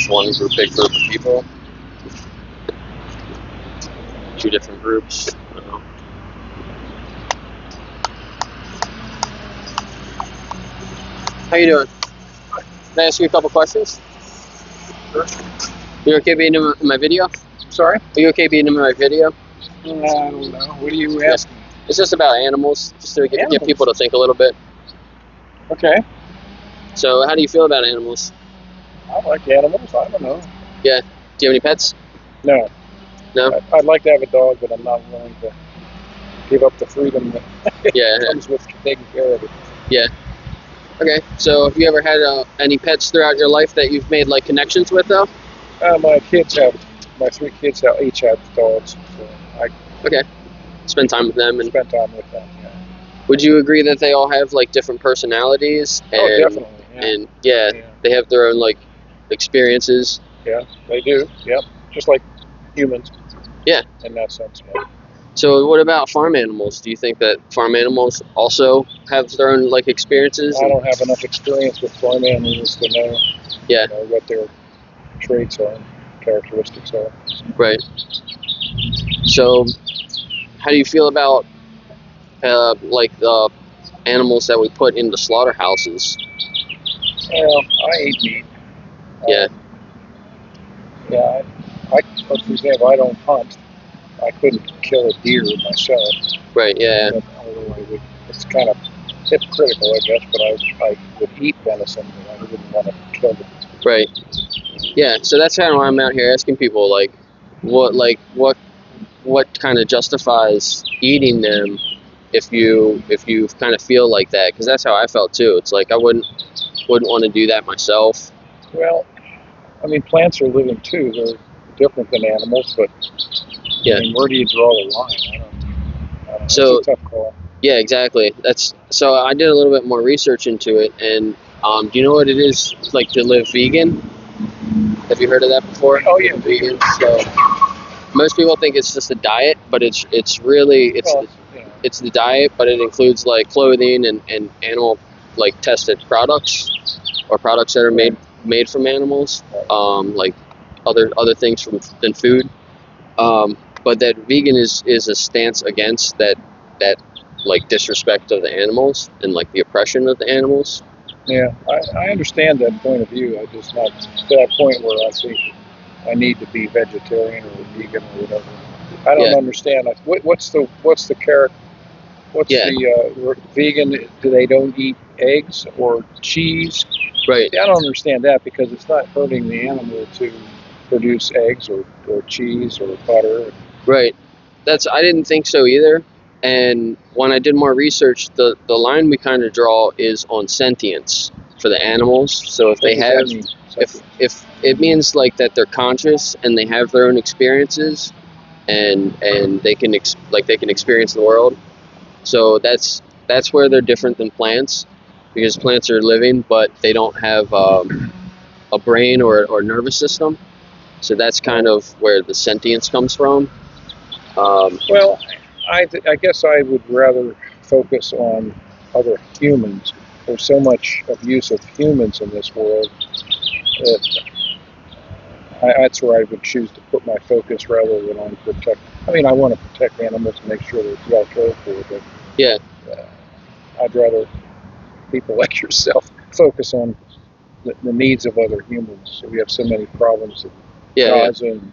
just one big group of people? Two different groups? I don't know. How you doing? Can I ask you a couple questions? Sure. You okay being in my video? Sorry? Are you okay being in my video? I don't know. What are you asking? It's just about animals, just to get people to think a little bit. Okay. So, how do you feel about animals? I like animals. I don't know. Yeah. Do you have any pets? No. No? I'd like to have a dog, but I'm not willing to give up the freedom that comes with taking care of it. Yeah. Okay. So, have you ever had any pets throughout your life that you've made like connections with, though? My 3 kids each have dogs. So Okay. Spend time with them and spend time with them. Yeah. Would you agree that they all have like different personalities? And, definitely. Yeah. And they have their own like experiences. Yeah, they do. Yep. Just like humans. Yeah. In that sense. Yeah. So what about farm animals? Do you think that farm animals also have their own like experiences? I don't have enough experience with farm animals to know, what their traits are and characteristics are. Right. So how do you feel about like the animals that we put into slaughterhouses? Well, I eat meat. Yeah. For example, I don't hunt. I couldn't kill a deer myself. Right. Yeah. Although it's kind of hypocritical, I guess, but I would eat venison, but I wouldn't want to kill it. Right. Yeah. So that's kind of why I'm out here asking people what kind of justifies eating them if you kind of feel like that, because that's how I felt too. It's like I wouldn't want to do that myself. Well, I mean, plants are living too. They're different than animals, but yeah. I mean, where do you draw the line? I don't know. So it's a tough call. Yeah, exactly. So I did a little bit more research into it, and do you know what it is like to live vegan? Have you heard of that before? Oh yeah, vegan. So most people think it's just a diet, but it's the diet, but it includes like clothing and animal like tested products or products that are made from animals, like other things than food. But that vegan is a stance against that like disrespect of the animals and like the oppression of the animals. Yeah, I understand that point of view. I'm just not to that point where I think I need to be vegetarian or vegan or whatever. I don't understand. What's the carrot? What's the vegan? Do they don't eat eggs or cheese? Right. I don't understand that because it's not hurting the animal to produce eggs or cheese or butter. Right. I didn't think so either. And when I did more research, the line we kind of draw is on sentience for the animals. So if they have, if it means like that they're conscious and they have their own experiences, and they can experience the world. So that's where they're different than plants, because plants are living, but they don't have a brain or nervous system. So that's kind of where the sentience comes from. Well, I guess I would rather focus on other humans. There's so much abuse of humans in this world that that's where I would choose to put my focus rather than on protect. I mean, I want to protect animals and make sure they're well cared for, but I'd rather people like yourself focus on the needs of other humans. So we have so many problems in Gaza and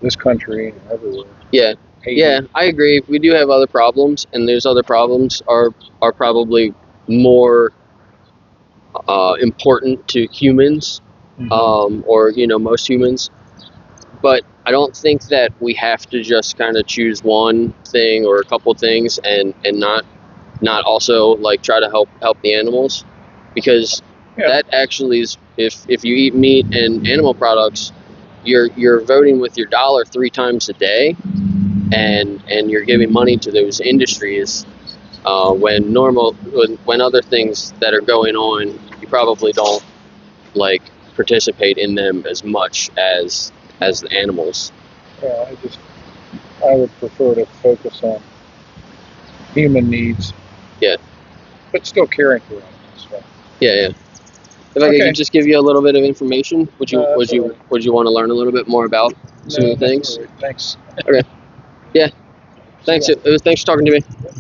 this country and everywhere. Yeah. Yeah, I agree. We do have other problems, and those other problems are probably more important to humans, or most humans. But I don't think that we have to just kind of choose one thing or a couple things, and not also like try to help the animals, because that actually is, if you eat meat and animal products, you're voting with your dollar 3 times a day. And you're giving money to those industries when other things that are going on, you probably don't like participate in them as much as the animals. Yeah, I would prefer to focus on human needs. Yeah. But still caring for animals. So. Yeah. If I Okay. could just give you a little bit of information, would you No, would that's you all right. would you want to learn a little bit more about some No, of the things? that's all right. Thanks. Okay. Yeah. Thanks. See ya. Thanks for talking to me.